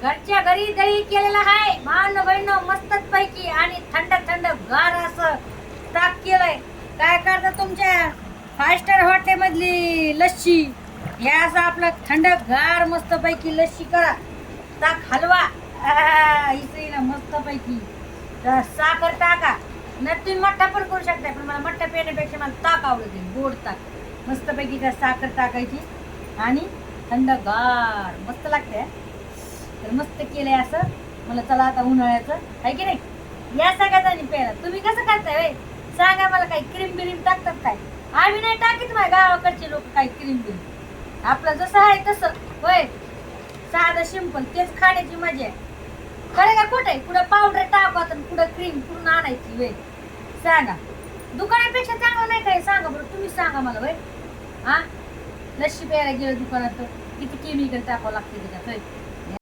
घरच्या घरी दही केलेला आहे भावनो बहिणो मस्तच पैकी आणि थंड थंड गार असं ताक केलंय. काय करता तुमच्या 5 स्टार हॉटेल मधली लस्सी हे असं आपलं थंड गार मस्त पैकी लस्सी करा. ताक हलवा इथे ना मस्त पैकी साखर टाका. नाही तुम्ही मठ्ठा पण करू शकता पण मला मठ्ठा पिण्यापेक्षा मला ताक आवडते गोड ताक मस्त पैकी त्या साखर टाकायची आणि थंड गार मस्त लागते. तर मस्त केलंय असं. मला चला आता उन्हाळ्याचं आहे की नाही या सगळ्याचा प्यायला. तुम्ही कसं करताय वय सांगा मला. काही क्रीम बिरीम टाकतात काय? आम्ही नाही टाकीत माझ्या गावाकडचे लोक काही क्रीम बिरीम. आपलं जसं आहे तसं होय साधं सिंपल तेच खाण्याची मजा आहे. खरं का कुठे कुठं पावडर टाकत कुठं क्रीम कुठून आणायची वेळ सांगा. दुकानापेक्षा चांगलं नाही काय सांगा बरं तुम्ही सांगा मला वय. हा लस्सी प्यायला गेलं दुकानात तर किती केमिकल टाकावं लागते त्याच्यात.